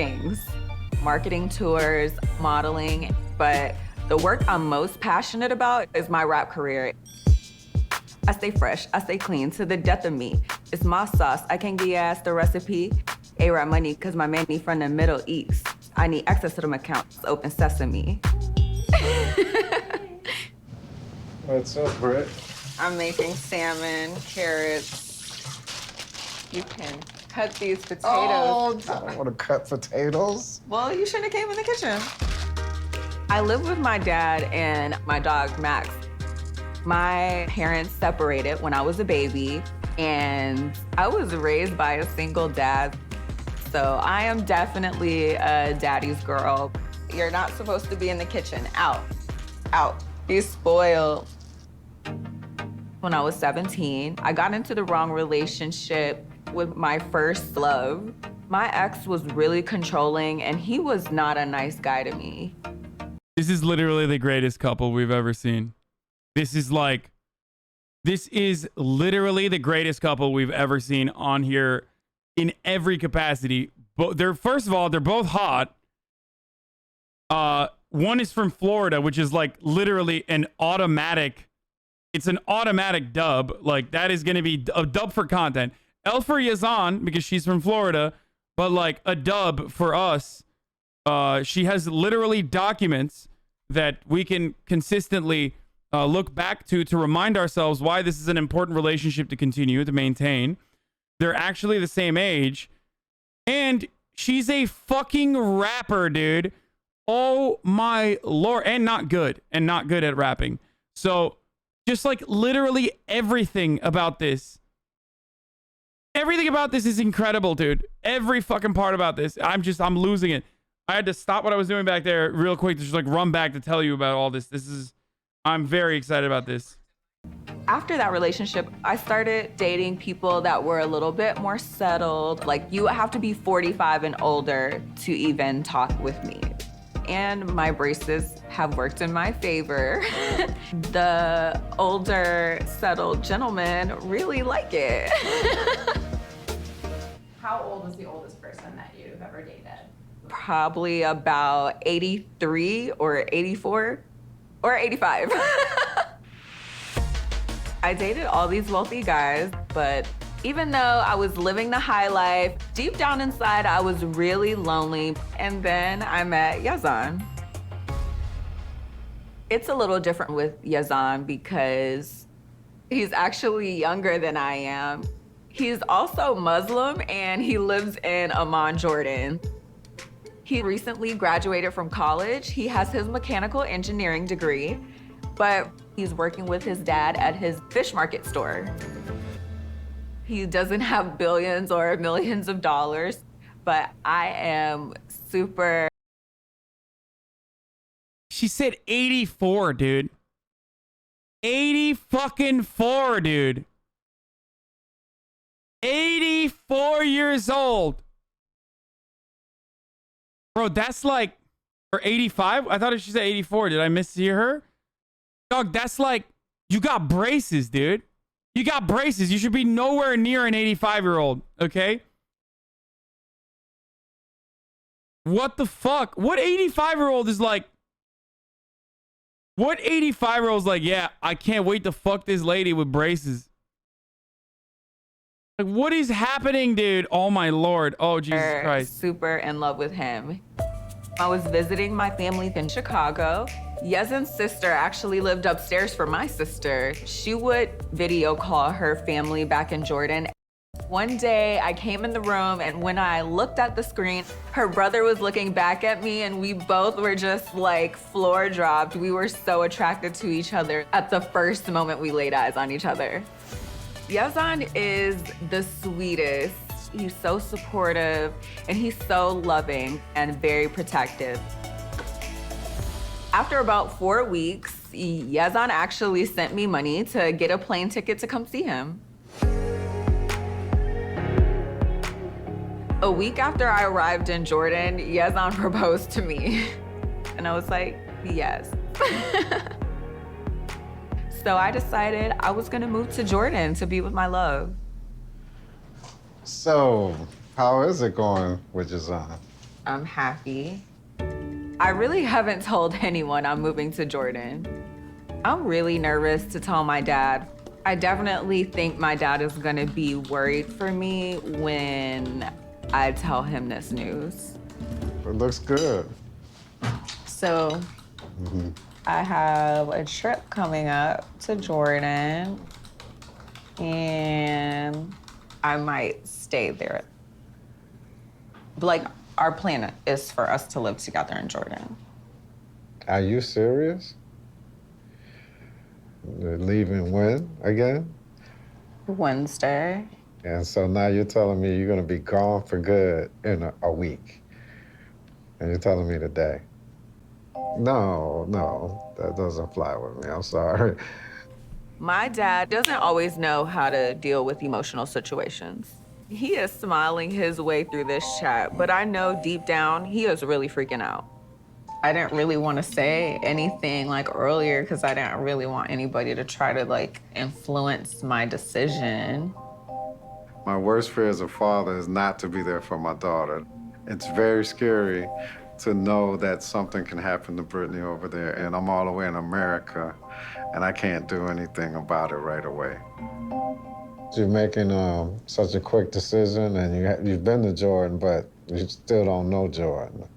things: marketing tours, modeling, but the work I'm most passionate about is my rap career. I stay fresh, I stay clean to the death of me. It's my sauce, I can't give your ass the recipe. A-Rap money, cause my man from the Middle East. I need access to them accounts, open sesame. What's up, Britt? I'm making salmon, carrots. You can cut these potatoes. Oh, I don't want to cut potatoes. Well, you shouldn't have came in the kitchen. I live with my dad and my dog, Max. My parents separated when I was a baby, and I was raised by a single dad. So I am definitely a daddy's girl. You're not supposed to be in the kitchen. Out, out. He's spoiled. When I was 17, I got into the wrong relationship with my first love. My ex was really controlling, and he was not a nice guy to me. This is literally the greatest couple we've ever seen. This is literally the greatest couple we've ever seen on here in every capacity. But first of all, they're both hot. One is from Florida, which is like literally an automatic. It's an automatic dub. Like, that is going to be a dub for content. L for Yazan, because she's from Florida, but like a dub for us. She has literally documents that we can consistently look back to remind ourselves why this is an important relationship to continue, to maintain. They're actually the same age. And she's a fucking rapper, dude. Oh my lord. And not good at rapping. So just like literally everything about this. Everything about this is incredible, dude. Every fucking part about this. I'm losing it. I had to stop what I was doing back there real quick to just like run back to tell you about all this. I'm very excited about this. After that relationship, I started dating people that were a little bit more settled. Like, you have to be 45 and older to even talk with me. And my braces have worked in my favor. The older, settled gentlemen really like it. How old is the oldest person that you've ever dated? Probably about 83 or 84 or 85. I dated all these wealthy guys, but even though I was living the high life, deep down inside, I was really lonely. And then I met Yazan. It's a little different with Yazan because he's actually younger than I am. He's also Muslim, and he lives in Amman, Jordan. He recently graduated from college. He has his mechanical engineering degree, but he's working with his dad at his fish market store. He doesn't have billions or millions of dollars, but I am super. She said 84, dude. 80 fucking 4, dude. 84 years old. Bro, that's like, or 85? I thought she said 84. Did I mishear her? Dog, that's like, you got braces, dude. You got braces. You should be nowhere near an 85-year-old, okay? What the fuck? What 85-year-old is like, what 85-year-old's like, yeah, I can't wait to fuck this lady with braces? Like, what is happening, dude? Oh, my Lord. Oh, Jesus Christ. Super in love with him. I was visiting my family in Chicago. Yazan's sister actually lived upstairs from my sister. She would video call her family back in Jordan. One day, I came in the room, and when I looked at the screen, her brother was looking back at me, and we both were just like floor dropped. We were so attracted to each other at the first moment we laid eyes on each other. Yazan is the sweetest. He's so supportive, and he's so loving and very protective. After about 4 weeks, Yazan actually sent me money to get a plane ticket to come see him. A week after I arrived in Jordan, Yazan proposed to me. And I was like, yes. So I decided I was gonna move to Jordan to be with my love. So, how is it going with Yazan? I'm happy. I really haven't told anyone I'm moving to Jordan. I'm really nervous to tell my dad. I definitely think my dad is gonna be worried for me when I tell him this news. It looks good. So I have a trip coming up to Jordan, and I might stay there. Like, our plan is for us to live together in Jordan. Are you serious? They're leaving when again? Wednesday. And so now you're telling me you're gonna be gone for good in a week. And you're telling me today. No, that doesn't fly with me. I'm sorry. My dad doesn't always know how to deal with emotional situations. He is smiling his way through this chat, but I know deep down he is really freaking out. I didn't really want to say anything like earlier because I didn't really want anybody to try to like influence my decision. My worst fear as a father is not to be there for my daughter. It's very scary to know that something can happen to Brittany over there, and I'm all the way in America, and I can't do anything about it right away. You're making such a quick decision, and you've been to Jordan, but you still don't know Jordan.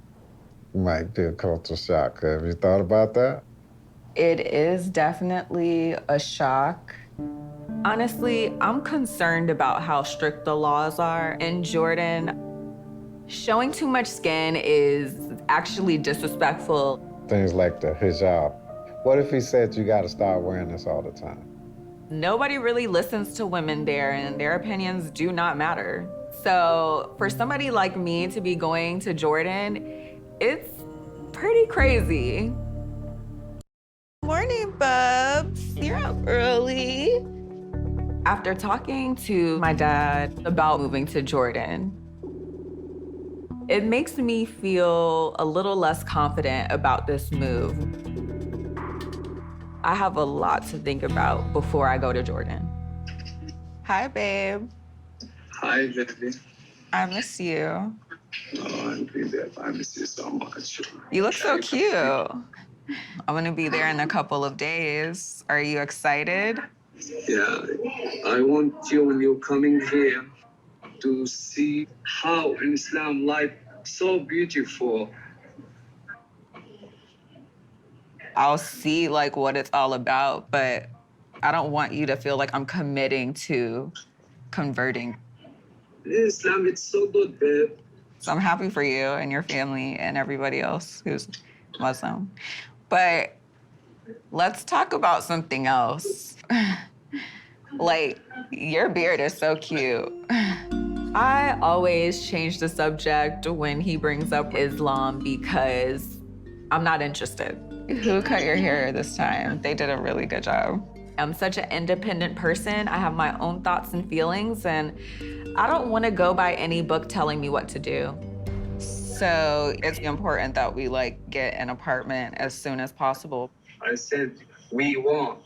It might be a culture shock. Have you thought about that? It is definitely a shock. Honestly, I'm concerned about how strict the laws are in Jordan. Showing too much skin is actually disrespectful. Things like the hijab. What if he said you got to start wearing this all the time? Nobody really listens to women there, and their opinions do not matter. So for somebody like me to be going to Jordan, it's pretty crazy. Morning, Bubs. You're up early. After talking to my dad about moving to Jordan, it makes me feel a little less confident about this move. I have a lot to think about before I go to Jordan. Hi, babe. Hi, baby. I miss you. Oh, I'm Beb. I miss you so much. You look so cute. I'm gonna be there in a couple of days. Are you excited? Yeah, I want you when you're coming here to see how in Islam life so beautiful. I'll see like what it's all about, but I don't want you to feel like I'm committing to converting. Islam, it's so good, babe. So I'm happy for you and your family and everybody else who's Muslim. But let's talk about something else. Like, your beard is so cute. I always change the subject when he brings up Islam because I'm not interested. Who cut your hair this time? They did a really good job. I'm such an independent person. I have my own thoughts and feelings, and I don't want to go by any book telling me what to do. So it's important that we like get an apartment as soon as possible. I said we want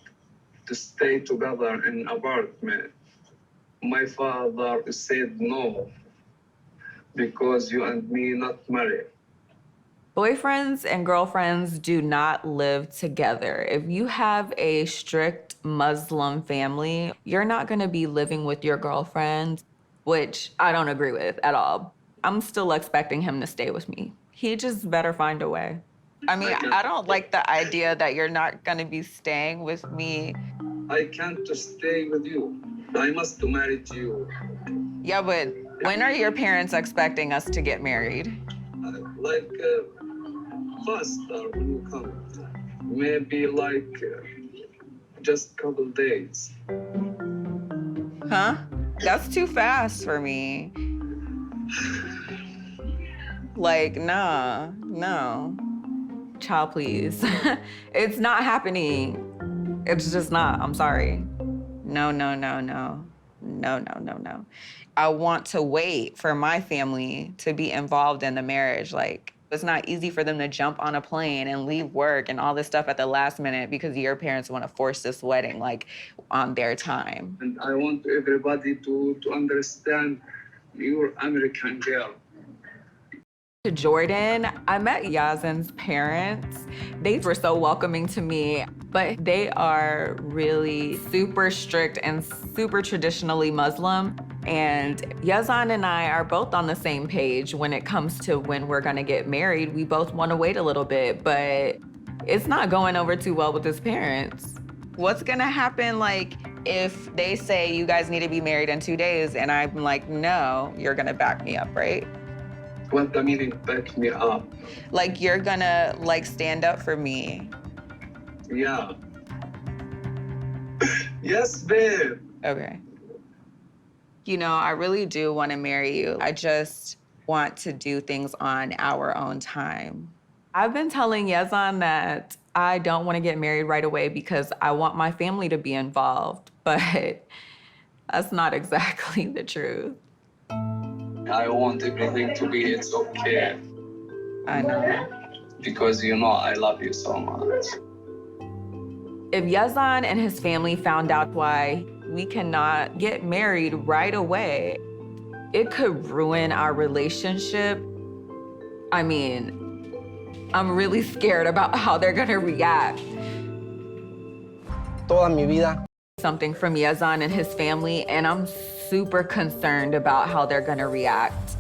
to stay together in an apartment. My father said no because you and me not married. Boyfriends and girlfriends do not live together. If you have a strict Muslim family, you're not gonna be living with your girlfriend, which I don't agree with at all. I'm still expecting him to stay with me. He just better find a way. I mean, I don't like the idea that you're not gonna be staying with me. I can't stay with you. I must marry to you. Yeah, but when are your parents expecting us to get married? Like faster when you come. Maybe like just couple days. Huh? That's too fast for me. Like, nah, no. Child, please. It's not happening. It's just not. I'm sorry. No, no, no, no. No, no, no, no. I want to wait for my family to be involved in the marriage. Like, it's not easy for them to jump on a plane and leave work and all this stuff at the last minute because your parents want to force this wedding, like, on their time. And I want everybody to understand you're American girl. To Jordan, I met Yazan's parents. They were so welcoming to me, but they are really super strict and super traditionally Muslim. And Yazan and I are both on the same page when it comes to when we're gonna get married. We both wanna wait a little bit, but it's not going over too well with his parents. What's gonna happen, like, if they say you guys need to be married in 2 days and I'm like, no, you're gonna back me up, right? What the meaning back me up? Like, you're gonna, like, stand up for me. Yeah. Yes, babe. Okay. You know, I really do want to marry you. I just want to do things on our own time. I've been telling Yazan that I don't want to get married right away because I want my family to be involved, but that's not exactly the truth. I want everything to be, it's okay. I know. Because you know I love you so much. If Yazan and his family found out why we cannot get married right away, it could ruin our relationship. I mean, I'm really scared about how they're gonna react. Toda mi vida. Something from Yazan and his family, and I'm super concerned about how they're gonna react.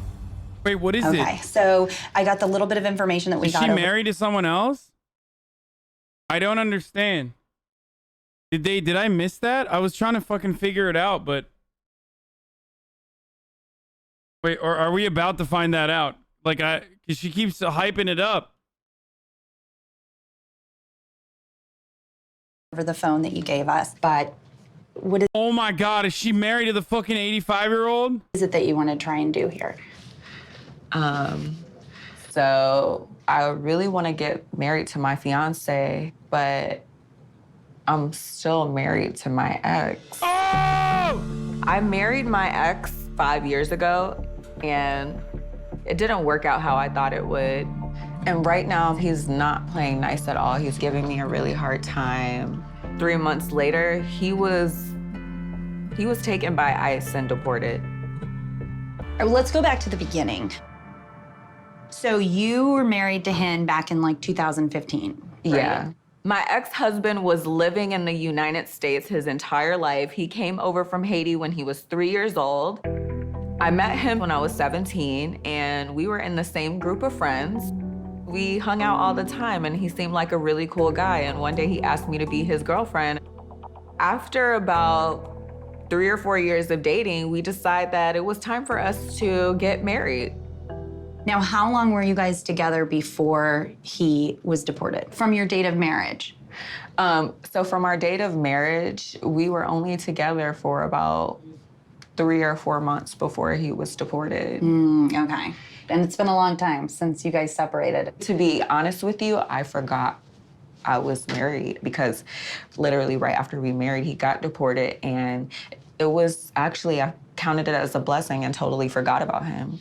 Wait, what is Okay, it? so I got the little bit of information that we Is got. she married to someone else? I don't understand. Did I miss that? I was trying to fucking figure it out, but wait, or are we about to find that out? Like, cause she keeps hyping it up. Over the phone that you gave us, but what Oh my God, is she married to the fucking 85-year-old? is it that you want to try and do here? So I really want to get married to my fiance, but I'm still married to my ex. Oh! I married my ex 5 years ago, and it didn't work out how I thought it would. And right now, he's not playing nice at all. He's giving me a really hard time. 3 months later, he was taken by ICE and deported. Let's go back to the beginning. So you were married to him back in like 2015, right? Yeah. My ex-husband was living in the United States his entire life. He came over from Haiti when he was 3 years old. I met him when I was 17, and we were in the same group of friends. We hung out all the time, and he seemed like a really cool guy, and one day he asked me to be his girlfriend. After about 3 or 4 years of dating, we decided that it was time for us to get married. Now, how long were you guys together before he was deported? From your date of marriage? So from our date of marriage, we were only together for about 3 or 4 months before he was deported. Okay. And it's been a long time since you guys separated. To be honest with you, I forgot I was married because literally right after we married, he got deported, and it was actually, I counted it as a blessing and totally forgot about him.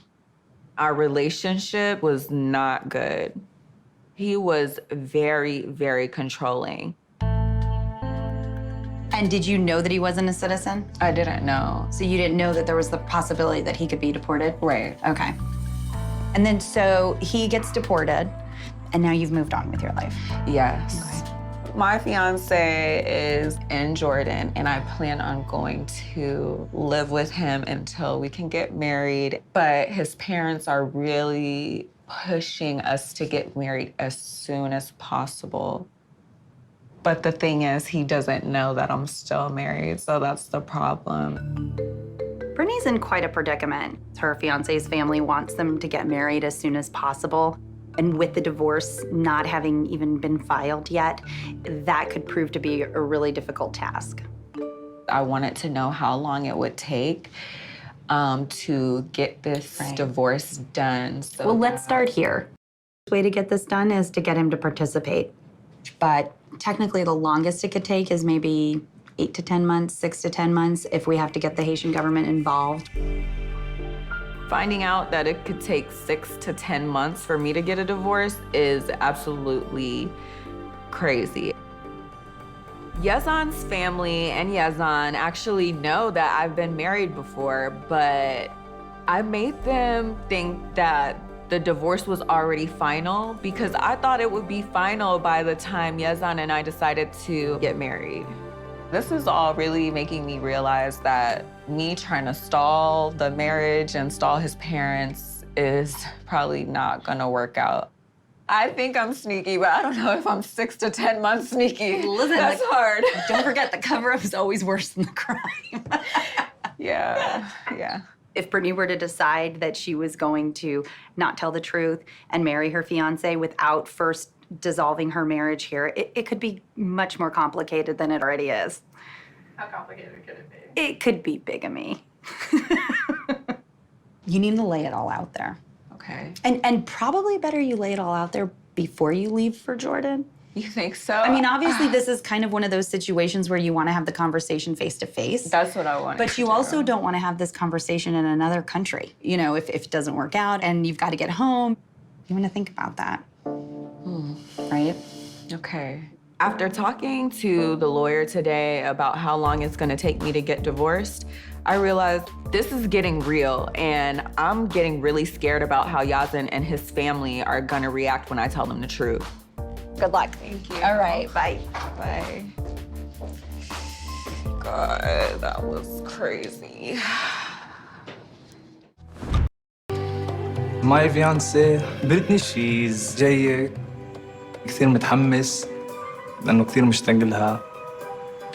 Our relationship was not good. He was very, very controlling. And did you know that he wasn't a citizen? I didn't know. So you didn't know that there was the possibility that he could be deported? Right. Okay. And then so he gets deported, and now you've moved on with your life. Yes. Okay. My fiance is in Jordan, and I plan on going to live with him until we can get married. But his parents are really pushing us to get married as soon as possible. But the thing is, he doesn't know that I'm still married, so that's the problem. Brittany's in quite a predicament. Her fiance's family wants them to get married as soon as possible. And with the divorce not having even been filed yet, that could prove to be a really difficult task. I wanted to know how long it would take to get this divorce done. So Well, let's start here. The way to get this done is to get him to participate. But technically, the longest it could take is maybe 8 to 10 months, 6 to 10 months, if we have to get the Haitian government involved. Finding out that it could take 6 to 10 months for me to get a divorce is absolutely crazy. Yazan's family and Yazan actually know that I've been married before, but I made them think that the divorce was already final because I thought it would be final by the time Yazan and I decided to get married. This is all really making me realize that me trying to stall the marriage and stall his parents is probably not gonna work out. I think I'm sneaky, but I don't know if I'm 6 to 10 months sneaky. Listen, that's hard. Don't forget, the cover-up is always worse than the crime. Yeah. If Brittany were to decide that she was going to not tell the truth and marry her fiance without first dissolving her marriage here, it could be much more complicated than it already is. How complicated could it be? It could be bigamy. You need to lay it all out there. Okay. And probably better you lay it all out there before you leave for Jordan. You think so? I mean, obviously, this is kind of one of those situations where you want to have the conversation face to face. That's what I want. But you also don't want to have this conversation in another country. You know, if it doesn't work out and you've got to get home, you want to think about that. Right? Okay. After talking to the lawyer today about how long it's gonna take me to get divorced, I realized this is getting real, and I'm getting really scared about how Yazan and his family are gonna react when I tell them the truth. Good luck. Thank you. All right, bye. Bye. God, that was crazy. My fiancée Brittany, she's جاية كثير متحمس لأنه كثير مشتاق لها.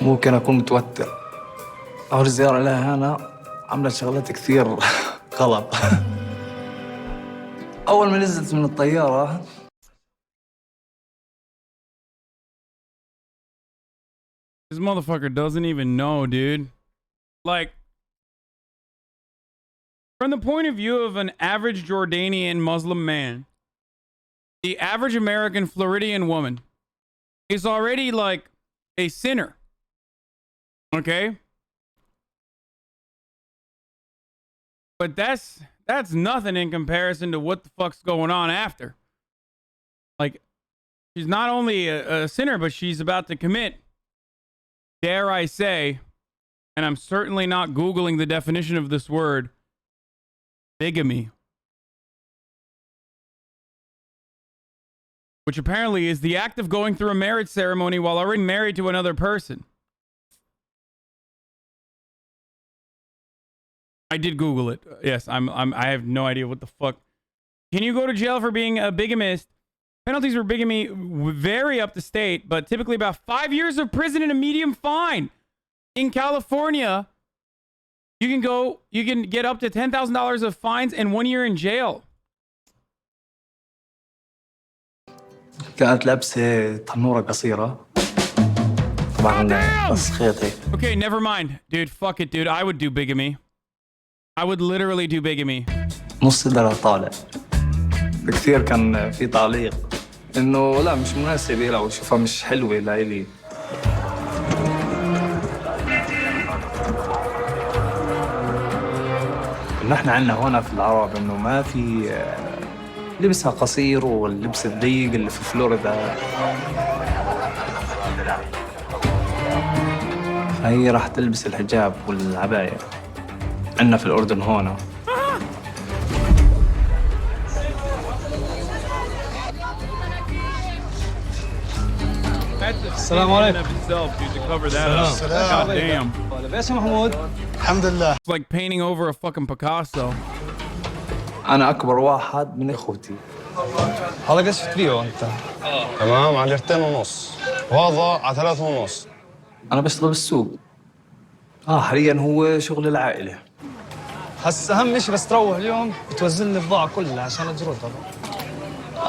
ممكن أكون متوتر. أول زيارة لها هنا عملت شغلات كثير غلط. أول ما نزلت من الطيارة This motherfucker doesn't even know, dude. Like, from the point of view of an average Jordanian Muslim man, the average American Floridian woman is already like a sinner. Okay? But that's nothing in comparison to what the fuck's going on after. Like, she's not only a sinner, but she's about to commit, dare I say, and I'm certainly not Googling the definition of this word, bigamy. Which apparently is the act of going through a marriage ceremony while already married to another person. I did Google it. Yes, I have no idea what the fuck. Can you go to jail for being a bigamist? Penalties for bigamy vary up to state, but typically about 5 years of prison and a medium fine. In California, you can get up to $10,000 of fines and 1 year in jail. كانت لابسة تنورة قصيرة. طبعاً بس خيط هيك. Okay, never mind. Dude, fuck it, dude. I would do bigamy. I would literally do bigamy. نص صدرها طالع. كثير كان في تعليق إنه لا مش مناسبة لها وشوفها مش حلوة لإلي. نحن عنا هنا في العرب إنه ما في لبسها قصير واللبس الضيق اللي في فلوريدا. هي راح تلبس الحجاب والعباية. عنا في الأردن هنا. السلام عليكم. God damn. لاباس يا محمود؟ الحمد لله. It's like painting over a fucking Picasso. أنا أكبر واحد من إخوتي. هذا قد تبيعه أنت؟ تمام على 2.5 وهذا على 3.5. أنا بشتغل بالسوق. حالياً هو شغل العائلة. هسه أهم شيء بس تروح اليوم بتوزن لي البضاعة كلها عشان أجردها.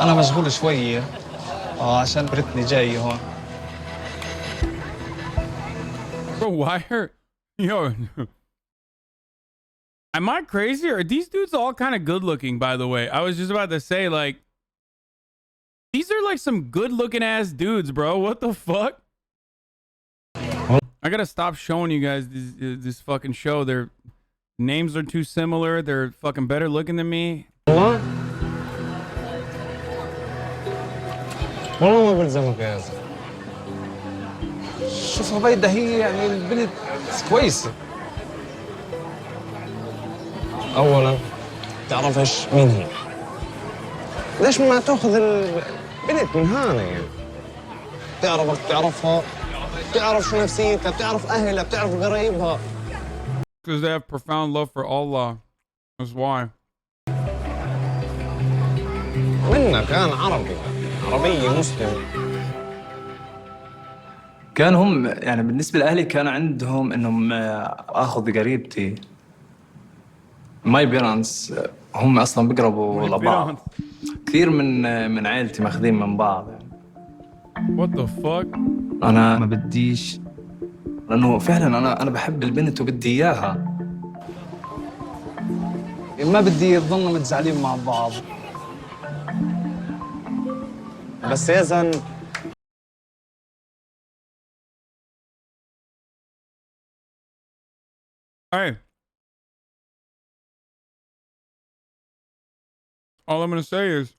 أنا مشغول شوية عشان بريتني جاي هون. Bro, why are... Yo... Am I crazy? Or are these dudes all kind of good looking, by the way? I was just about to say, like... These are like some good looking ass dudes, bro. What the fuck? I gotta stop showing you guys this fucking show. Their names are too similar. They're fucking better looking than me. والله ما بلزمك يا زلمة. شوف بيضة هي يعني البنت كويسة. أولاً تعرفش مين هي. ليش ما تاخذ البنت من هنا يعني؟ بتعرفها، بتعرف شو نفسيتها، بتعرف أهلها، بتعرف قرايبها. Because they have profound love for Allah. That's why. منا كان عربية مسلم. كان هم يعني بالنسبة لأهلي كان عندهم إنهم آخذ قريبتي. My parents هم أصلاً بيقربوا لبعض. كثير من عائلتي ماخذين من بعض يعني. What the fuck? أنا ما بديش لأنه فعلاً أنا بحب البنت وبدي إياها. ما بدي يضلنا متزعلين مع بعض. بس يزن Hey. All I'm going to say is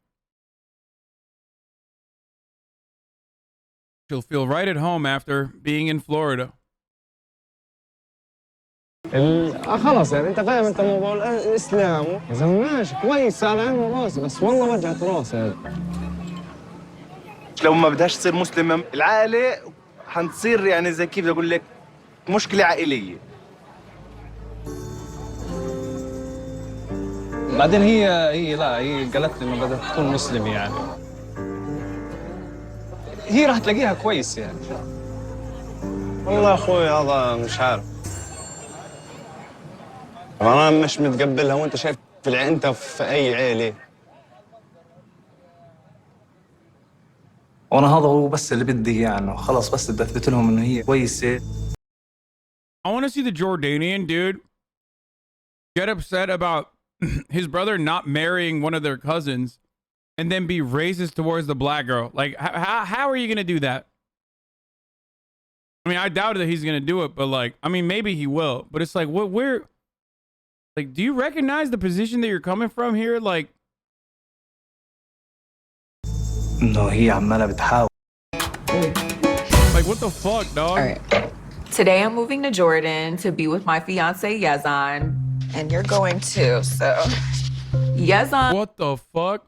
she'll feel right at home after being in Florida. خلص يعني انت فاهم انت موضوع الاسلام يا زلمه ماشي كويس على عيني وراسي بس والله وجعت راسي هذا. لو ما بدهاش تصير مسلمة العائلة حنصير يعني زي كيف بدي أقول لك مشكلة عائلية. بعدين هي قالت لي انه بدها تكون مسلمة يعني. هي راح تلاقيها كويس يعني. والله يا اخوي هذا مش عارف. انا مش متقبلها وانت شايف انت في اي عيلة. وأنا هذا هو بس اللي بدي إياه يعني خلاص بس بدي أثبت لهم إنه هي كويسة. I want to see the Jordanian dude get upset about his brother not marrying one of their cousins and then be racist towards the black girl. Like, how are you going to do that? I mean, I doubt that he's going to do it, but like, I mean, maybe he will. But it's like, like, do you recognize the position that you're coming from here? Like, إنه هي عمالة بتحاول. like what the fuck, dog? All right. Today I'm moving to Jordan to be with my fiance Yazan, and you're going too. So Yazan What the fuck?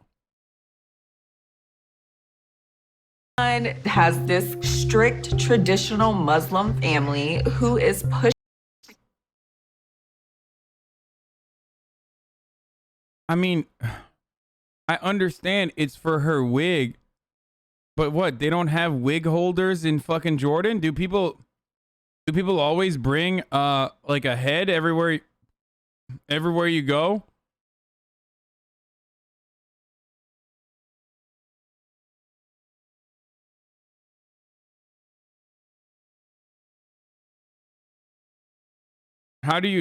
has this strict traditional Muslim family who is pushing. I mean, I understand it's for her wig, but what? They don't have wig holders in fucking Jordan? Do people always bring like a head everywhere you go?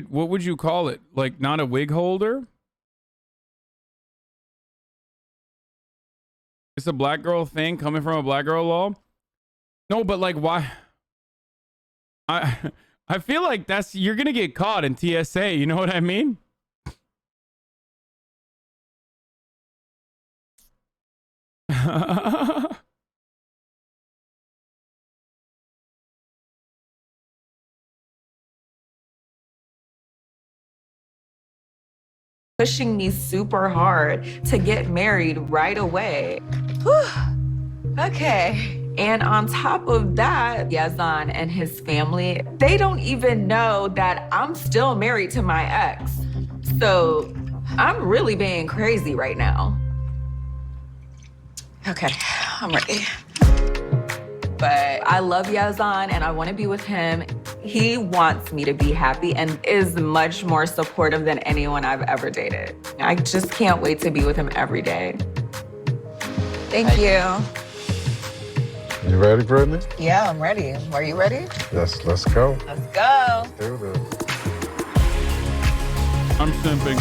What would you call it? Like not a wig holder? It's a black girl thing coming from a black girl law? No, but like why? I feel like you're gonna get caught in TSA, you know what I mean? Pushing me super hard to get married right away. Whew. Okay. And on top of that, Yazan and his family, they don't even know that I'm still married to my ex. So I'm really being crazy right now. Okay, I'm ready. But I love Yazan and I want to be with him. He wants me to be happy and is much more supportive than anyone I've ever dated. I just can't wait to be with him every day. Thank you. You ready, Brittany? Yeah, I'm ready. Are you ready? Let's go. Let's go. Do this. I'm simping.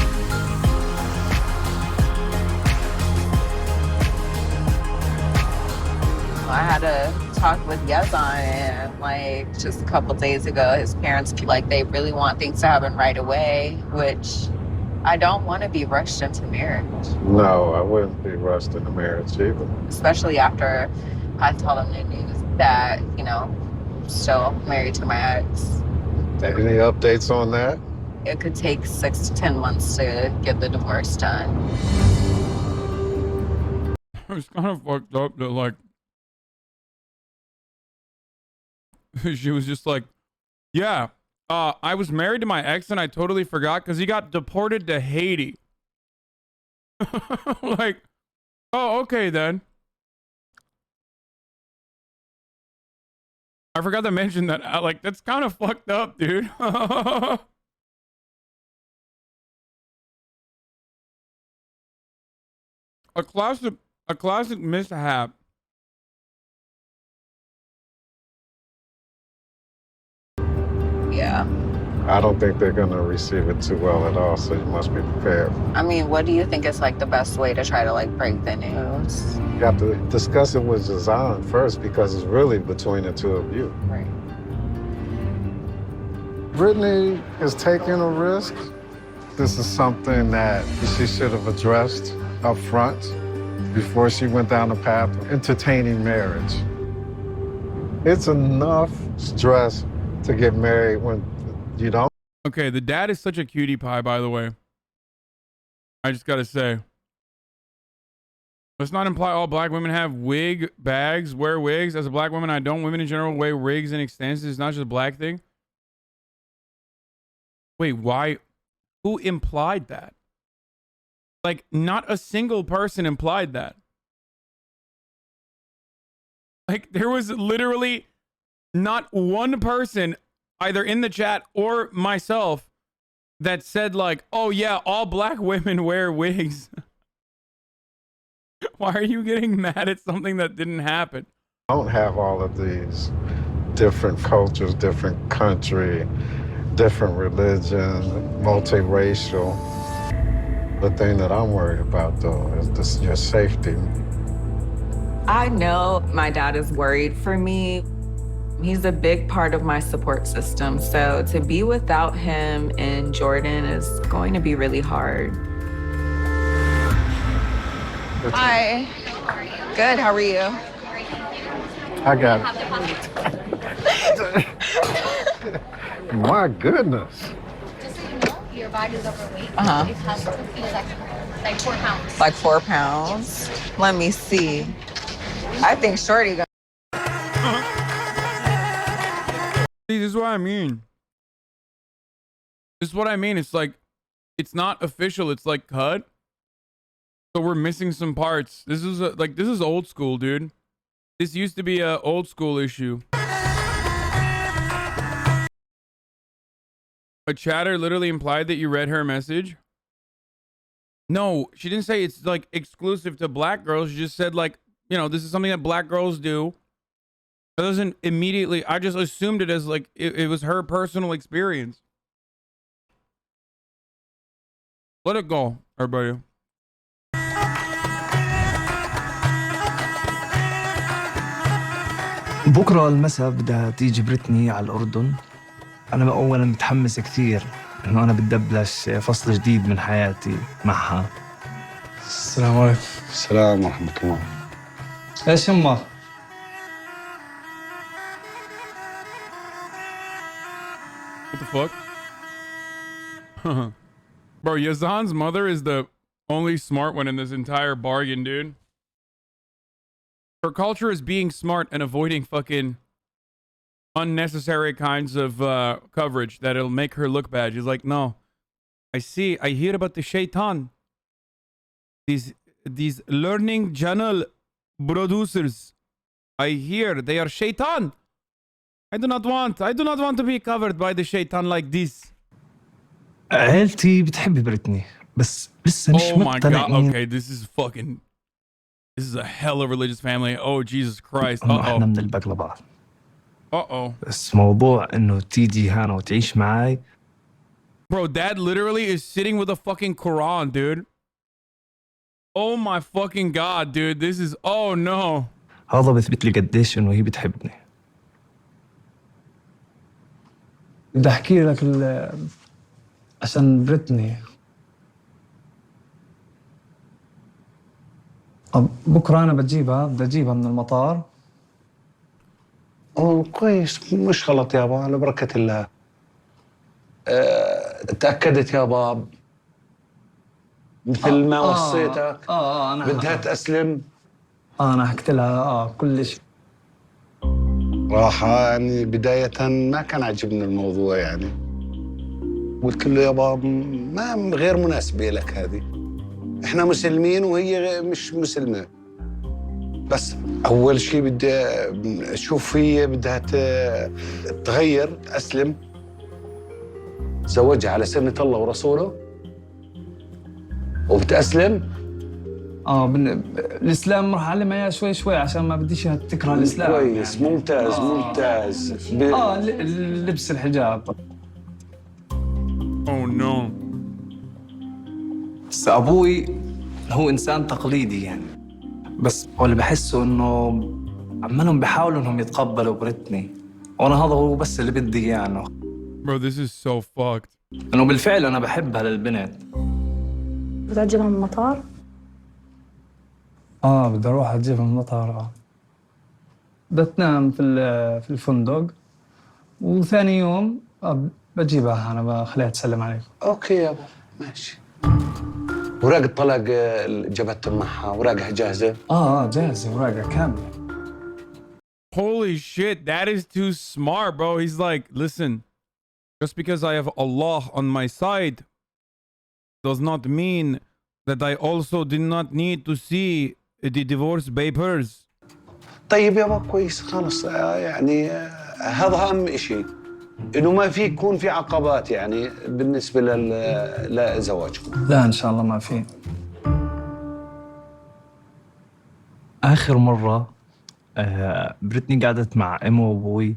I had a talk with Yazan and like just a couple days ago, his parents like they really want things to happen right away, which I don't want to be rushed into marriage. No, I wouldn't be rushed into marriage either. Especially after I told him the news that, you know, I'm still married to my ex. Any updates on that? It could take 6 to 10 months to get the divorce done. It's kind of fucked up that, like, she was just like, yeah, I was married to my ex and I totally forgot because he got deported to Haiti. Like, oh, okay then. I forgot to mention that. Like, that's kind of fucked up, dude. A classic mishap. Yeah. I don't think they're going to receive it too well at all, so you must be prepared. I mean, what do you think is like the best way to try to like break the news? You have to discuss it with Jazan first because it's really between the two of you. Right. Brittany is taking a risk. This is something that she should have addressed up front before she went down the path of entertaining marriage. It's enough stress to get married when you don't. Okay, the dad is such a cutie pie, by the way. I just gotta say. Let's not imply all black women have wig bags, wear wigs. As a black woman, I don't. Women in general wear wigs and extensions. It's not just a black thing. Wait, why? Who implied that? Like, not a single person implied that. Like, there was literally not one person, either in the chat or myself, that said like, oh yeah, all black women wear wigs. Why are you getting mad at something that didn't happen? Don't have all of these different cultures, different country, different religion, multiracial. The thing that I'm worried about, though, is your safety. I know my dad is worried for me. He's a big part of my support system. So to be without him in Jordan is going to be really hard. Hi. Good, how are you? I got it. My goodness. Just so you know, your bag is overweight. Uh-huh. It has to be like 4 pounds. Like 4 pounds? Let me see. I think Shorty got. See, this is what I mean. This is what I mean. It's like, it's not official. It's like cut. So we're missing some parts. This is this is old school, dude. This used to be a old school issue. A chatter literally implied that you read her message. No, she didn't say it's like exclusive to black girls. She just said like, you know, this is something that black girls do. It doesn't immediately, I just assumed it as like, it was her personal experience. Let it go, everybody. بكرة المساء بدها تيجي بريتني على الأردن. أنا أولاً متحمس كثير إنه أنا بدي أبلش فصل جديد من حياتي معها. السلام عليكم. السلام ورحمة الله. ايش يمك؟ What the fuck? Bro, Yazan's mother is the only smart one in this entire bargain, dude. Her culture is being smart and avoiding fucking unnecessary kinds of coverage that'll make her look bad. She's like, no, I hear about the shaitan. These learning channel producers, I hear they are shaitan. I do not want to be covered by the shaitan like this. عيلتي بتحب بريتني بس لسه مش مقتنعين. Okay, this is a hella religious family. Oh, Jesus Christ. إنه إحنا بنلبق لبعض. Uh-oh. بس موضوع إنه تيجي هنا وتعيش معي. Bro, dad literally is sitting with a fucking Quran, dude. Oh my fucking God, dude. This is, oh no. هذا بثبت لي قديش إنه هي بتحبني. بدي أحكي لك عشان بريتني. بكرة أنا بدي أجيبها من المطار. كويس، مش غلط يابا، على بركة الله. تأكدت يابا مثل ما وصيتك. أنا بدها تأسلم أنا حكيت لها كل شيء. راحة يعني بداية ما كان عجبني الموضوع يعني. قلت له يابا ما غير مناسبة لك هذه. احنا مسلمين وهي مش مسلمة. بس أول شيء بدي أشوف هي بدها تغير تأسلم. تزوجها على سنة الله ورسوله وبتأسلم. الإسلام راح أعلمها إياه شوي شوي عشان ما بديش تكره الإسلام. كويس يعني. ممتاز ممتاز. لبس الحجاب. Oh no. بس أبوي هو إنسان تقليدي يعني. بس هو اللي بحسه إنه عمالهم بيحاولوا إنهم يتقبلوا بريتني. وأنا هذا هو بس اللي بدي إياه يعني. Bro, this is so fucked. إنه بالفعل أنا بحبها للبنت. بتعجبها من المطار؟ بدي أروح أجيبها من المطار. بدها تنام في الفندق. وثاني يوم بجيبها أنا بخليها تسلم عليك. أوكي يابا ماشي. وراق الطلاق جبتهم معها وراقها جاهزة؟ جاهزة وراقها كاملة. Holy shit, that is too smart, bro. He's like, listen, just because I have Allah on my side does not mean that I also did not need to see the divorce papers. طيب يابا كويس خلص يعني هذا أهم شيء إنه ما في يكون في عقبات يعني بالنسبة لزواجكم. لا إن شاء الله ما في. آخر مرة بريتني قعدت مع أمه وأبوي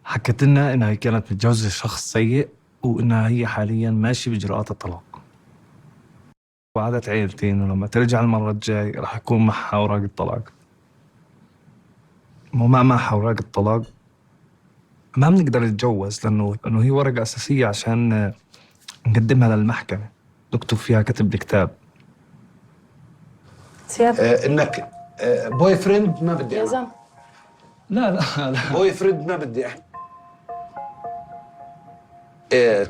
حكت لنا إنها كانت متجوزة شخص سيء وإنها هي حالياً ماشي بإجراءات الطلاق. وعدت عيلتين ولما ترجع المرة الجاي راح يكون معها أوراق الطلاق. مو معها أوراق الطلاق ما بنقدر نتجوز لأنه هي ورقة أساسية عشان نقدمها للمحكمة نكتب فيها كتب الكتاب. إنك بوي فريند ما بدي أنا. لا بوي فريند ما بدي أحد.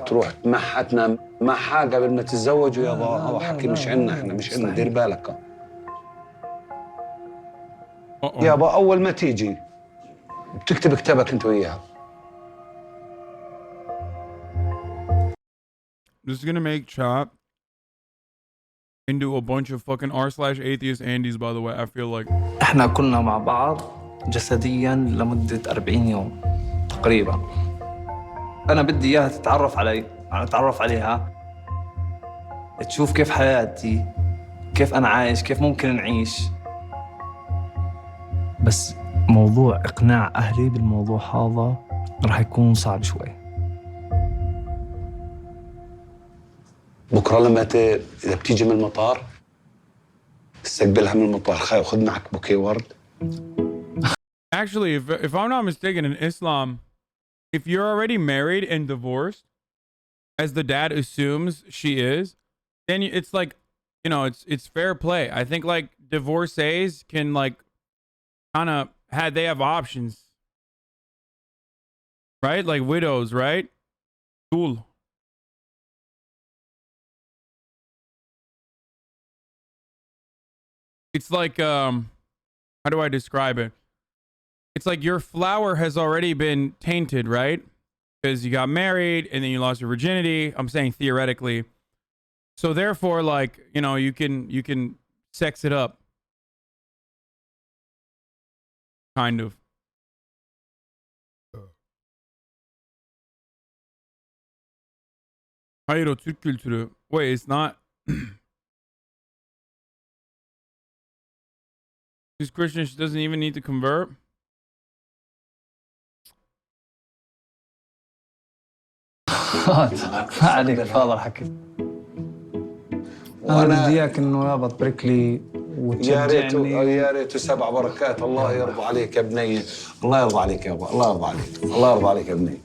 تروح معها تنام معها قبل ما تتزوجوا يابا. هذا حكي مش عنا احنا مش عنا. دير بالك يابا. أول ما تيجي بتكتب كتابك أنت وياها. This is gonna make Chop into a bunch of fucking r/atheist Andes, by the way. I feel like. إحنا كنا مع بعض جسدياً لمدة 40 يوم تقريباً. أنا بدي إياها تتعرف علي، أنا أتعرف عليها، تشوف كيف حياتي، كيف أنا عايش، كيف ممكن نعيش. بس موضوع إقناع أهلي بالموضوع هذا راح يكون صعب شوي. بكرة لما إذا بتيجي من المطار تستقبلها من المطار. خذ معك بوكيه ورد. Actually, if I'm not mistaken, in Islam, if you're already married and divorced, as the dad assumes she is, then it's like, you know, it's fair play. I think like divorcees can like kind of they have options, right? Like widows, right? Cool. It's like how do I describe it? It's like your flower has already been tainted, right? Because you got married and then you lost your virginity. I'm saying theoretically. So therefore, like, you know, you can sex it up. Kind of. Hayır o Türk kültürü. Wait, it's not. She's Christian, she doesn't even need to convert. ما عليك تفضل حكي. أنا بدي إياك إنه يابا تبارك لي وتشجعني. يا ريت 7 بركات. الله يرضى عليك يا بني. الله يرضى عليك يابا. الله يرضى عليك. الله يرضى عليك يا بني.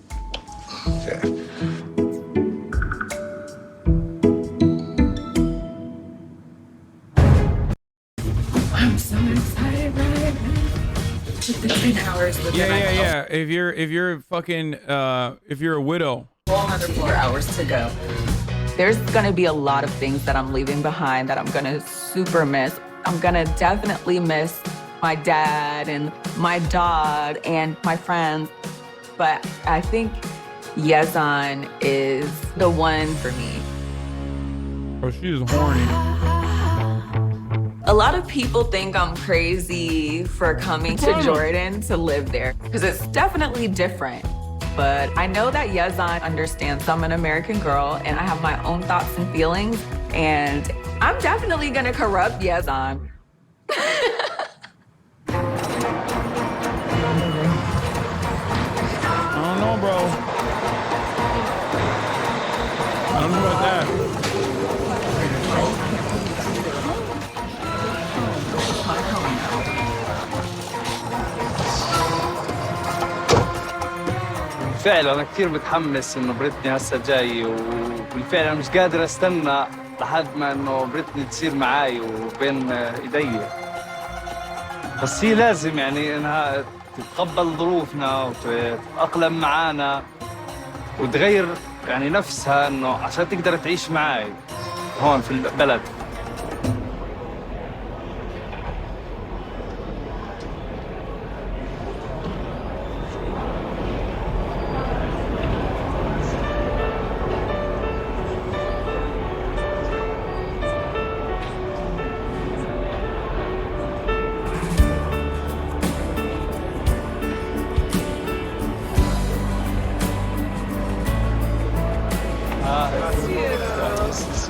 I'm so excited right now. With the 10 hours with Yeah. If you're fucking if you're a widow. 404 hours to go. There's gonna be a lot of things that I'm leaving behind that I'm gonna super miss. I'm gonna definitely miss my dad and my dog and my friends. But I think Yazan is the one for me. Oh, she is horny. A lot of people think I'm crazy for coming to Jordan to live there because it's definitely different. But I know that Yazan understands I'm an American girl and I have my own thoughts and feelings, and I'm definitely gonna corrupt Yazan. I don't know, bro. I don't know about that. بالفعل أنا كثير متحمس إنه بريتني هسه جاي، وبالفعل أنا مش قادر أستنى لحد ما إنه بريتني تصير معاي وبين إيدي. بس هي لازم يعني إنها تتقبل ظروفنا وتتأقلم معانا وتغير يعني نفسها إنه عشان تقدر تعيش معاي هون في البلد.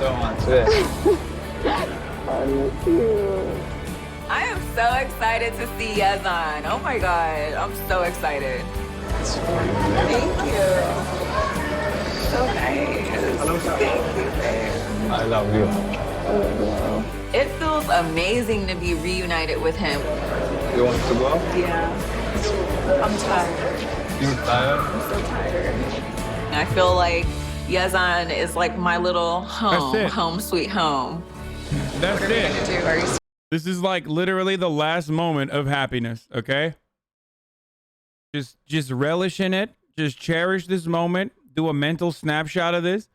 So much. I am so excited to see Yazan. Oh my God, I'm so excited. Thank you. So nice. Thank you, babe. I love you. It feels amazing to be reunited with him. You want to go? Yeah. I'm tired. You're tired? I'm so tired. I feel like Yazan is like my little home, That's it. home sweet home. That's What are we it. gonna do? Are you This is like literally the last moment of happiness, okay? Just relish in it. Just cherish this moment. Do a mental snapshot of this.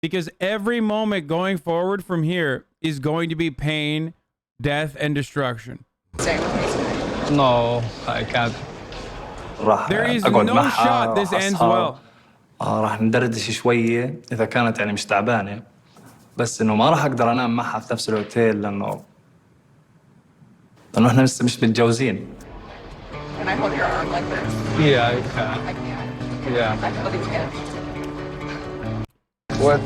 Because every moment going forward from here is going to be pain, death, and destruction. staying with me tonight? No, I can't. راح There is أقعد no معها، shot this راح ends أسهر. well. راح ندردش شوية إذا كانت يعني مش تعبانة، بس إنه ما راح أقدر أنام معها في نفس الأوتيل لأنه إحنا لسه مش متجوزين. Can I hold your arm like this? Yeah, you I can. can't. Yeah. I really can't. What?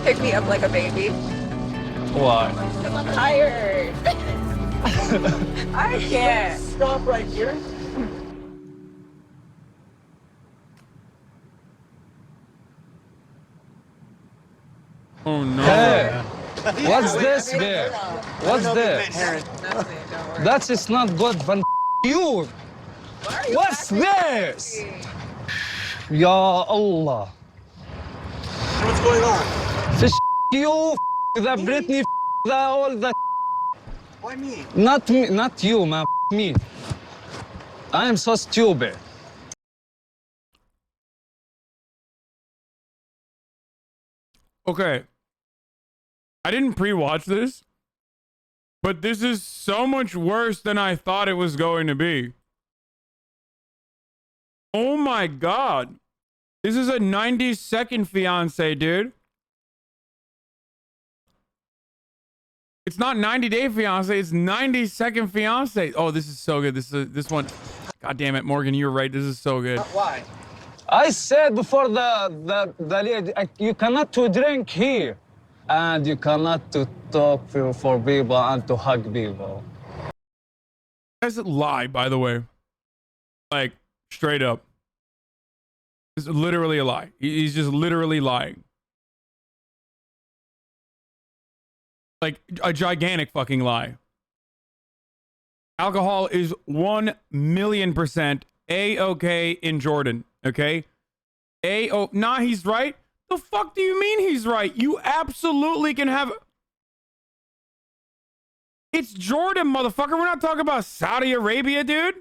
Pick me up like a baby. Why? Because I'm tired. I can't. Stop right here. Oh no. Hey, what's this there? What's this? That is not good. Van you. What's this? Ya Allah. What's going on? Fish you, the Britney, the all the. Why me? Not me, not you, man. Me. I am so stupid. Okay. I didn't pre-watch this, but this is so much worse than I thought it was going to be. Oh my God. This is a 90-second fiance, dude. It's not 90-day fiance, it's 90-second fiance. Oh, this is so good. This one. God damn it, Morgan, you're right. This is so good. Why? I said before the lady, you cannot to drink here, and you cannot to talk for people and to hug people. That's a lie, by the way. Like, straight up. It's literally a lie. He's just literally lying. Like, a gigantic fucking lie. Alcohol is 1,000,000% A-okay in Jordan, okay? Nah, he's right? The fuck do you mean he's right? You absolutely can have... It's Jordan, motherfucker. We're not talking about Saudi Arabia, dude.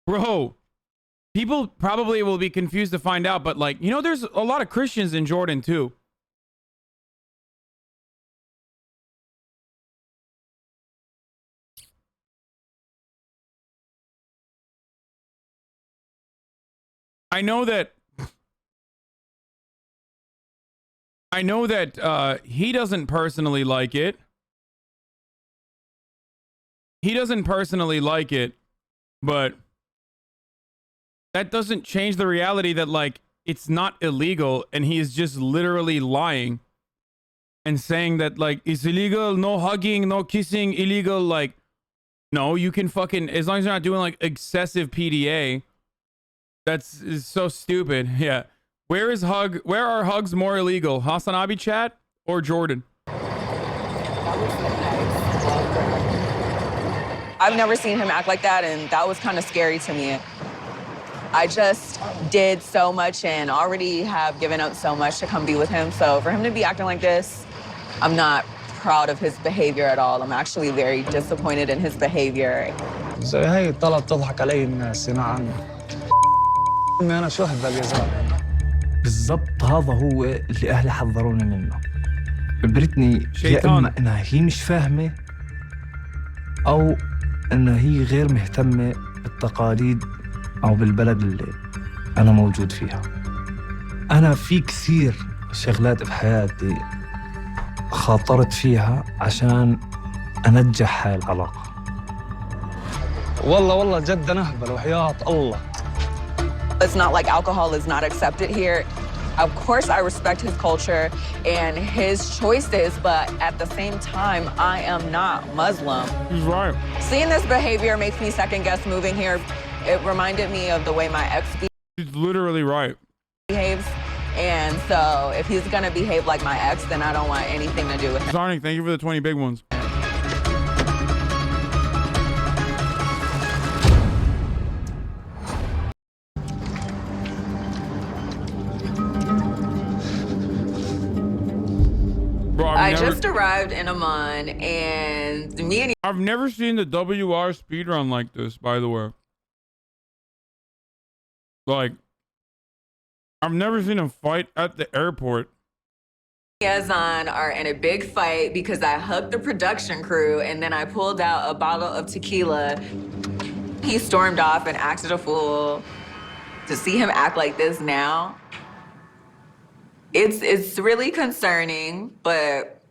Bro, People probably will be confused to find out, but like, you know, there's a lot of Christians in Jordan too. I know that he doesn't personally like it. He doesn't personally like it, but that doesn't change the reality that like it's not illegal, and he is just literally lying and saying that like it's illegal, no hugging, no kissing, illegal. Like, no, you can fucking, as long as you're not doing like excessive PDA. That's is so stupid. Yeah. Where are hugs more illegal? Hasanabi chat or Jordan? I've never seen him act like that, and that was kind of scary to me. I just did so much and already have given up so much to come be with him. So for him to be acting like this, I'm not proud of his behavior at all. I'm actually very disappointed in his behavior. زي هي طلعت تضحك علي الناس هنا عني. أنا شهد باليزار. بالضبط هذا هو اللي أهلي حذروني منه. بريتني يا إما إنها هي مش فاهمة أو إنها هي غير مهتمة بالتقاليد أو بالبلد اللي أنا موجود فيها. أنا في كثير شغلات بحياتي خاطرت فيها عشان أنجح هاي العلاقة. والله جد نهبل وحياة الله. It's not like alcohol is not accepted here. Of course, I respect his culture and his choices, but at the same time, I am not Muslim. He's right. Seeing this behavior makes me second guess moving here. It reminded me of the way my ex He's literally right. behaves. And so if he's gonna behave like my ex, then I don't want anything to do with him. Sonic, thank you for the 20 big ones. Bro, I just arrived in Amman, and me and I've never seen the WR speedrun like this, by the way. Like, I've never seen him fight at the airport. Yazan are in a big fight because I hugged the production crew and then I pulled out a bottle of tequila. He stormed off and acted a fool. To see him act like this now, it's really concerning, but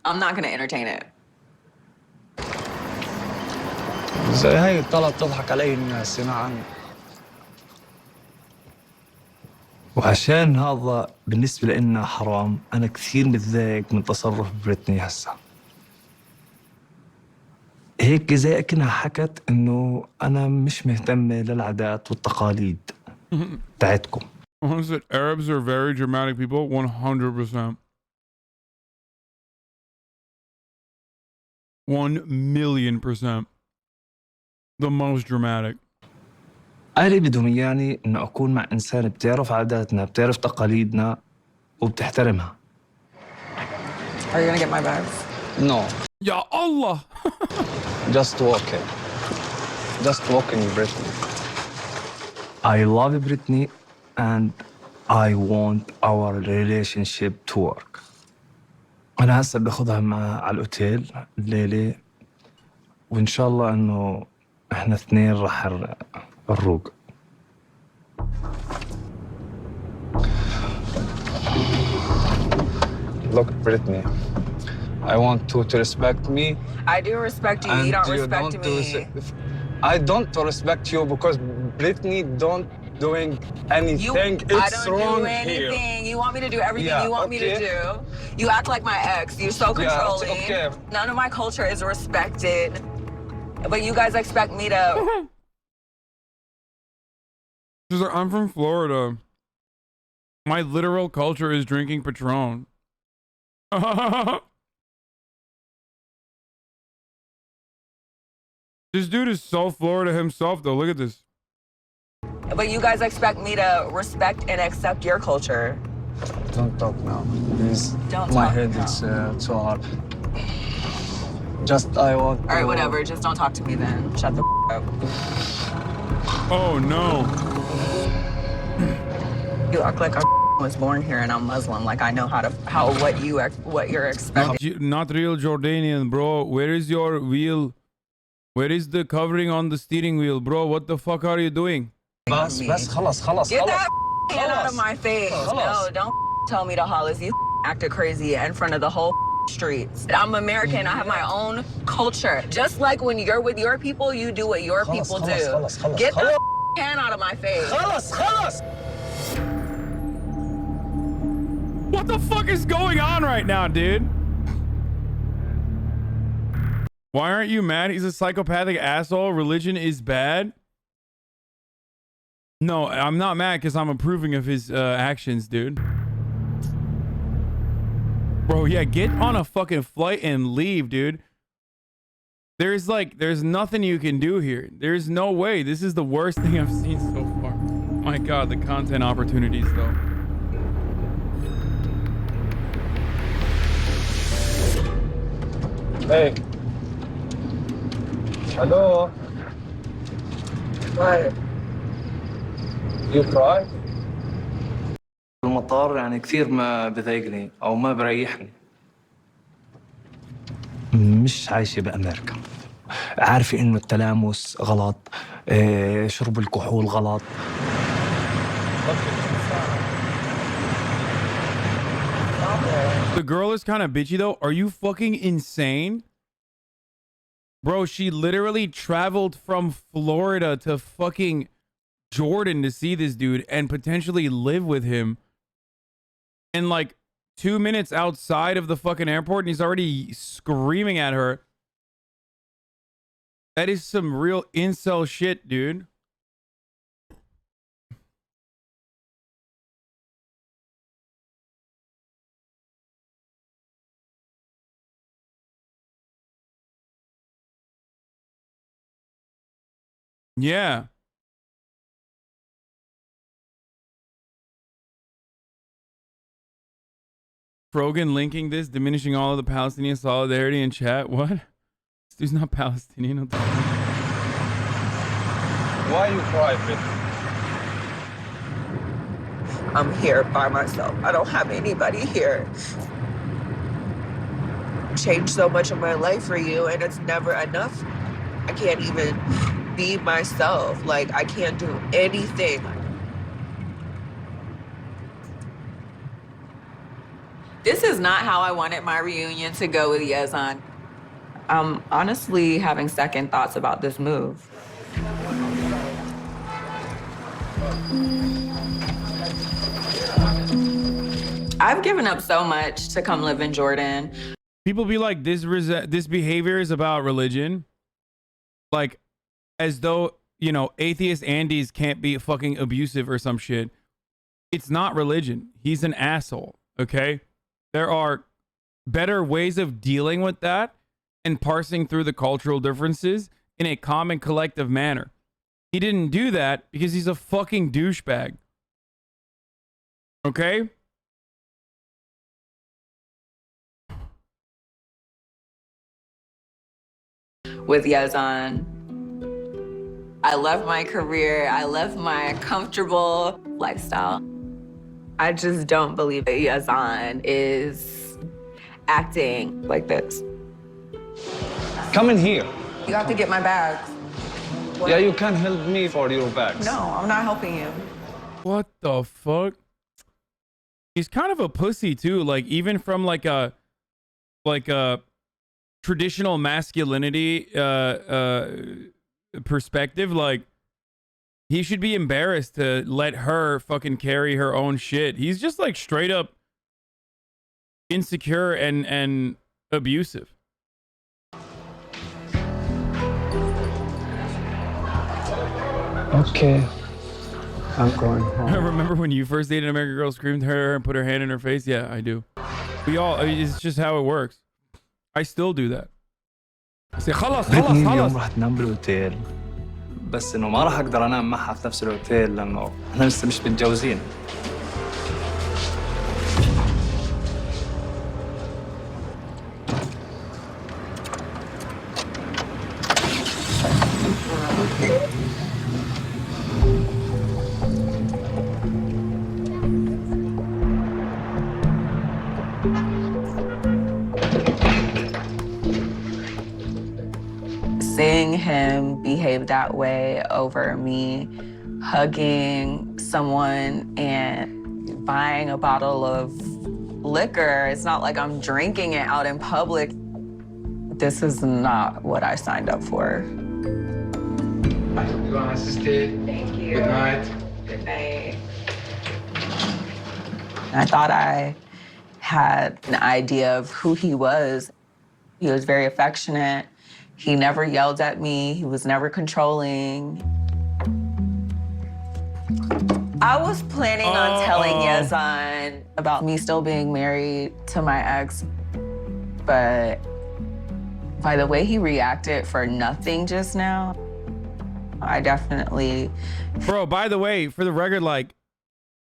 I'm not gonna entertain it. زي هي طلعت تضحك علي الناس هنا عني. وعشان هذا بالنسبة لنا حرام، أنا كثير متضايق من تصرف بريتني هسا. هيك زي أكنها حكت إنه أنا مش مهتمة للعادات والتقاليد تاعتكم. Honestly, Arabs are very dramatic people, 100%. 1,000,000%. The most dramatic. أهلي بدهم إياني إنه أكون مع إنسان بتعرف عاداتنا، بتعرف تقاليدنا وبتحترمها. Are you gonna get my bags? No. Ya Allah! Just walking. Just walking Brittany. I love Brittany and I want our relationship to work. أنا هسه باخذها على الأوتيل الليلة وإن شاء الله إنه إحنا اثنين راح الروق. Look, Brittany, I want you to respect me. I do respect you. You don't respect me. I don't respect you because Brittany don't doing anything. I It's don't wrong do anything. here. You want me to do everything you want me to do. You act like my ex. You're so controlling. Okay. None of my culture is respected. But you guys expect me to... She's like, I'm from Florida. My literal culture is drinking Patron. This dude is so Florida himself, though. Look at this. But you guys expect me to respect and accept your culture. Don't talk now, please. Don't My talk head now. is too hard. Just I want. All right, whatever. Just don't talk to me then. Shut the up. Oh, no. You act like I was born here and I'm Muslim. Like I know what you're expecting. Not real Jordanian, bro. Where is your wheel? Where is the covering on the steering wheel, bro? What the fuck are you doing? بس خلص Get that hand out of my face. No, don't tell me to hollis. You acted crazy in front of the whole streets. I'm American. I have my own culture. Just like when you're with your people, you do what your people do. Get that hand out of my face. خلص What the fuck is going on right now, dude? Why aren't you mad? He's a psychopathic asshole. Religion is bad. No, I'm not mad because I'm approving of his actions, dude. Bro, yeah, get on a fucking flight and leave, dude. There's nothing you can do here. There's no way. This is the worst thing I've seen so far. My God, the content opportunities, though. Hey. Hello. What? You cry? المطار يعني كثير ما بضايقني او ما بريحني. مش عايشة بأمريكا. عارفة إنه التلامس غلط، شرب الكحول غلط. The girl is kind of bitchy though. Are you fucking insane? Bro, she literally traveled from Florida to fucking Jordan to see this dude and potentially live with him. And like 2 minutes outside of the fucking airport and he's already screaming at her. That is some real incel shit, dude. Yeah. Frogan linking this, diminishing all of the Palestinian solidarity in chat. What? This dude's not Palestinian. Why you cry, Britt? I'm here by myself. I don't have anybody here. Changed so much of my life for you, and it's never enough. I can't even be myself. Like, I can't do anything. This is not how I wanted my reunion to go with Yazan. I'm honestly having second thoughts about this move. I've given up so much to come live in Jordan. People be like, this behavior is about religion. Like, as though, you know, atheist Andes can't be fucking abusive or some shit. It's not religion. He's an asshole, okay? There are better ways of dealing with that and parsing through the cultural differences in a calm and collective manner. He didn't do that because he's a fucking douchebag. Okay? With Yazan, I left my career. I left my comfortable lifestyle. I just don't believe that Yazan is acting like this. Come in here. You have to get my bags. What? Yeah, you can help me for your bags. No, I'm not helping you. What the fuck? He's kind of a pussy too. Like, even from like a traditional masculinity perspective, like, he should be embarrassed to let her fucking carry her own shit. He's just like straight up insecure and abusive. Okay. I'm going home. Remember when you first dated an American girl, screamed at her and put her hand in her face? Yeah, I do. We all, I mean, it's just how it works. I still do that. I say, خلاص بريتني خلاص اليوم خلاص. راح تنام بالاوتيل، بس انه ما راح اقدر انام معها في نفس الاوتيل لانه احنا لسه مش متجوزين. him behave that way over me hugging someone and buying a bottle of liquor. It's not like I'm drinking it out in public. This is not what I signed up for. I hope you are assisted. Thank you. Good night. Good night. I thought I had an idea of who he was. He was very affectionate. He never yelled at me. He was never controlling. I was planning on telling Yazan about me still being married to my ex, but by the way he reacted for nothing just now, I definitely... Bro, by the way, for the record, like,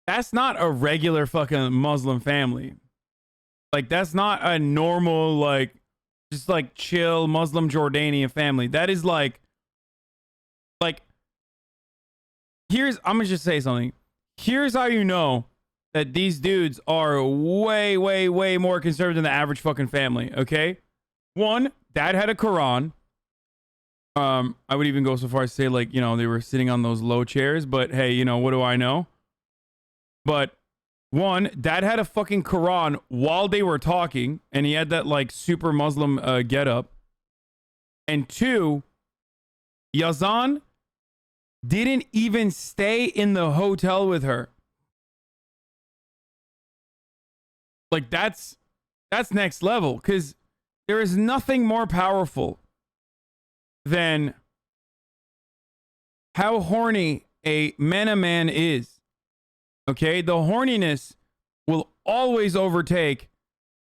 that's not a regular fucking Muslim family. Like, that's not a normal, like, just like chill Muslim Jordanian family. That is like, here's, I'm gonna just say something. Here's how you know that these dudes are way, way, way more conservative than the average fucking family, okay? One, dad had a Quran. I would even go so far as to say, like, you know, they were sitting on those low chairs, but hey, you know, what do I know? But one, dad had a fucking Quran while they were talking, and he had that, like, super Muslim getup. And two, Yazan didn't even stay in the hotel with her. Like, that's next level, because there is nothing more powerful than how horny a man is. Okay, the horniness will always overtake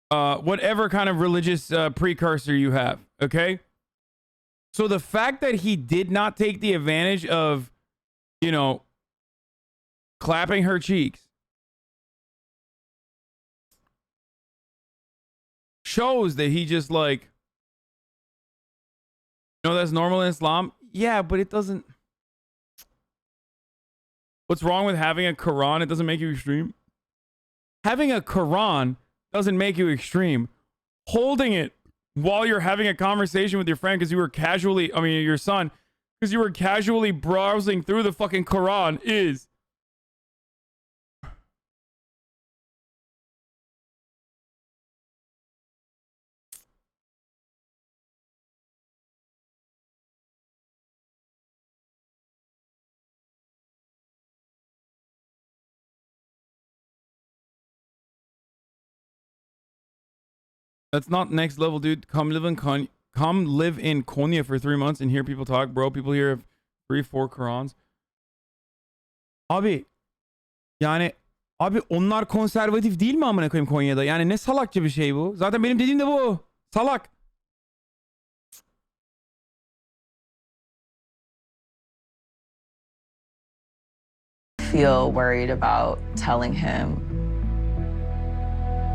whatever kind of religious precursor you have. Okay, so the fact that he did not take the advantage of, you know, clapping her cheeks shows that he just, like, you know, that's normal in Islam. Yeah, but it doesn't. What's wrong with having a Quran? It doesn't make you extreme. Having a Quran doesn't make you extreme. Holding it while you're having a conversation with your friend because you were casually, I mean, your son, because you were casually browsing through the fucking Quran is. That's not next level, dude. Come live in Konya for 3 months and hear people talk, bro. People here have 3-4 Qurans. Abi onlar konservatif değil mi amına koyayım Konya'da? Yani ne salakça bir şey bu? Zaten benim dediğim de bu. Salak. Feel worried about telling him.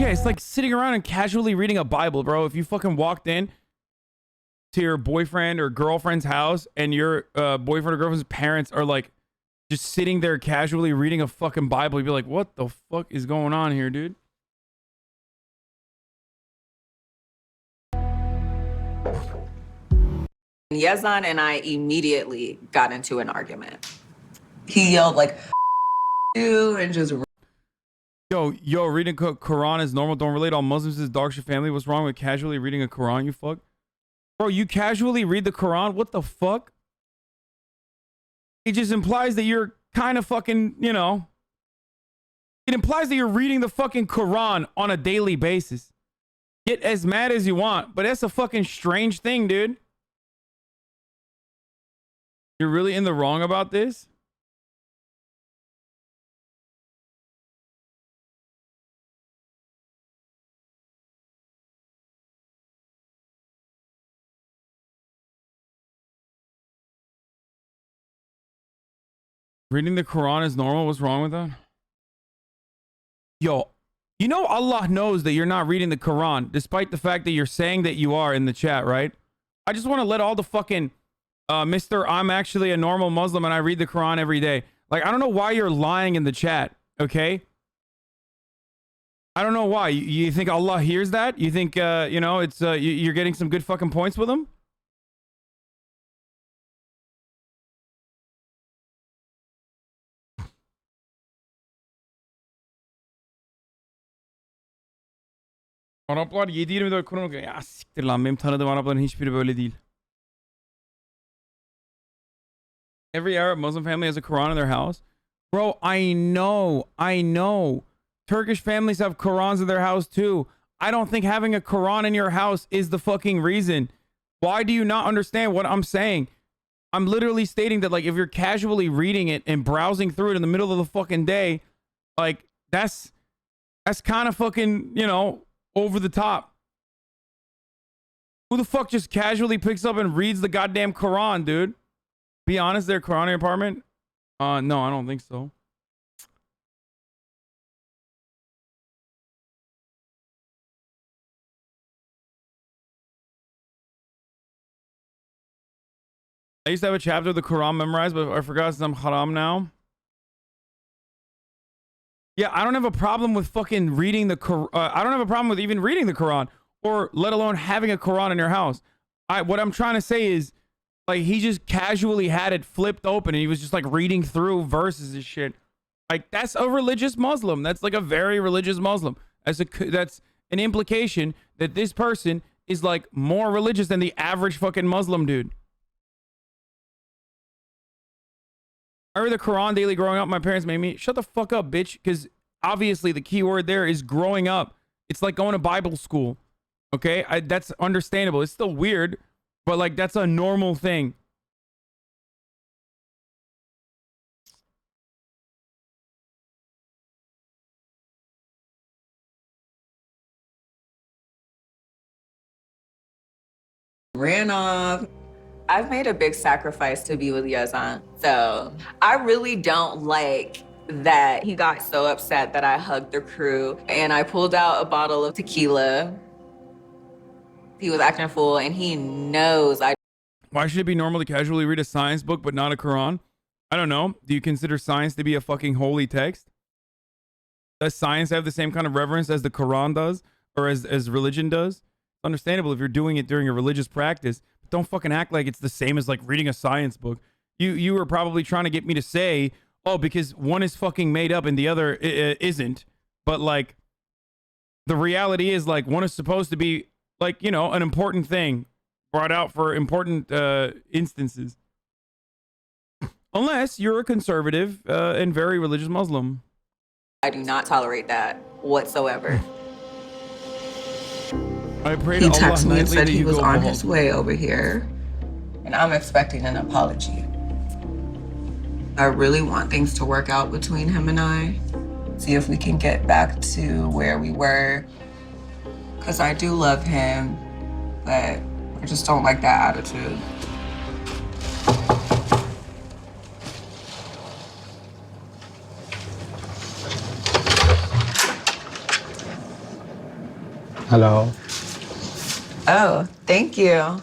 Yeah, it's like sitting around and casually reading a Bible, bro. If you fucking walked in to your boyfriend or girlfriend's house and your boyfriend or girlfriend's parents are like just sitting there casually reading a fucking Bible, you'd be like, what the fuck is going on here, dude? Yazan and I immediately got into an argument. He yelled like, you, and just... Yo, reading Quran is normal. Don't relate all Muslims to the dog shit family. What's wrong with casually reading a Quran, you fuck? Bro, you casually read the Quran? What the fuck? It just implies that you're kind of fucking, you know. It implies that you're reading the fucking Quran on a daily basis. Get as mad as you want, but that's a fucking strange thing, dude. You're really in the wrong about this? Reading the Quran is normal. What's wrong with that? Yo, you know Allah knows that you're not reading the Quran, despite the fact that you're saying that you are in the chat, right? I just want to let all the fucking Mr. I'm actually a normal Muslim and I read the Quran every day. Like, I don't know why you're lying in the chat, okay? I don't know why. You think Allah hears that? You think, you know, it's you're getting some good fucking points with him? Araplar 7-24 Kur'an okuyor. Ya siktir lan, benim tanıdığım Arapların hiçbiri böyle değil. Every Arab Muslim family has a Quran in their house. Bro, I know. Turkish families have Qurans in their house too. I don't think having a Quran in your house is the fucking reason. Why do you not understand what I'm saying? I'm literally stating that, like, if you're casually reading it and browsing through it in the middle of the fucking day, like, that's kind of fucking, you know, over the top. Who the fuck just casually picks up and reads the goddamn Quran, dude? Be honest, there, Quran in your apartment? No, I don't think so. I used to have a chapter of the Quran memorized, but I forgot since I'm haram now. Yeah, I don't have a problem with fucking reading the Quran. I don't have a problem with even reading the Quran, or let alone having a Quran in your house. What I'm trying to say is, like, he just casually had it flipped open and he was just like reading through verses and shit. Like, that's a religious Muslim. That's like a very religious Muslim. That's an implication that this person is like more religious than the average fucking Muslim dude. I read the Quran daily growing up. My parents made me. Shut the fuck up, bitch. Because obviously the key word there is growing up. It's like going to Bible school. Okay? That's understandable. It's still weird, but like that's a normal thing. Ran off. I've made a big sacrifice to be with Yazan. So I really don't like that he got so upset that I hugged the crew and I pulled out a bottle of tequila. He was acting a fool and he knows I. Why should it be normal to casually read a science book but not a Quran? I don't know. Do you consider science to be a fucking holy text? Does science have the same kind of reverence as the Quran does, or as religion does? It's understandable if you're doing it during a religious practice. Don't fucking act like it's the same as like reading a science book. You were probably trying to get me to say, oh, because one is fucking made up and the other isn't. But like, the reality is, like, one is supposed to be like, you know, an important thing brought out for important instances. Unless you're a conservative and very religious Muslim. I do not tolerate that whatsoever. I pray He to Allah texted me and nightly said that he you was go on home. his way over here, and I'm expecting an apology. I really want things to work out between him and I. See if we can get back to where we were. Because I do love him, but I just don't like that attitude. Hello. Oh, thank you.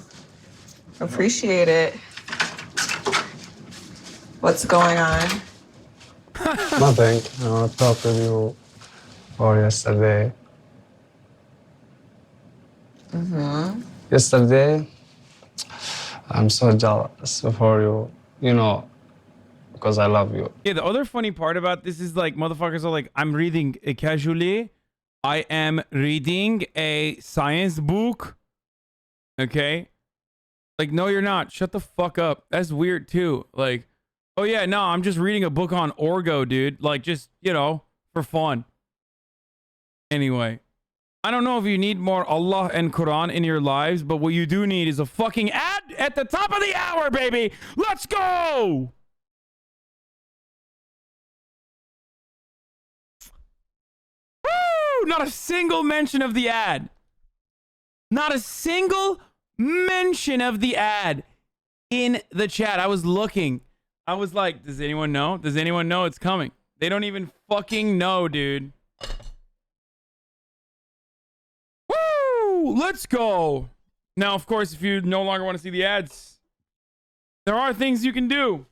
Appreciate it. What's going on? Nothing. I want to talk with you for yesterday. Yesterday, I'm so jealous for you. You know, because I love you. Yeah, the other funny part about this is, like, motherfuckers are like, I'm reading casually. I am reading a science book. Okay? Like, no, you're not. Shut the fuck up. That's weird, too. Like, oh, yeah, no, I'm just reading a book on Orgo, dude. Like, just, you know, for fun. Anyway. I don't know if you need more Allah and Quran in your lives, but what you do need is a fucking ad at the top of the hour, baby. Let's go! Woo! Not a single mention of the ad. Not a single mention of the ad in the chat. I was looking. I was like, does anyone know? Does anyone know it's coming? They don't even fucking know, dude. Woo! Let's go. Now, of course, if you no longer want to see the ads, there are things you can do.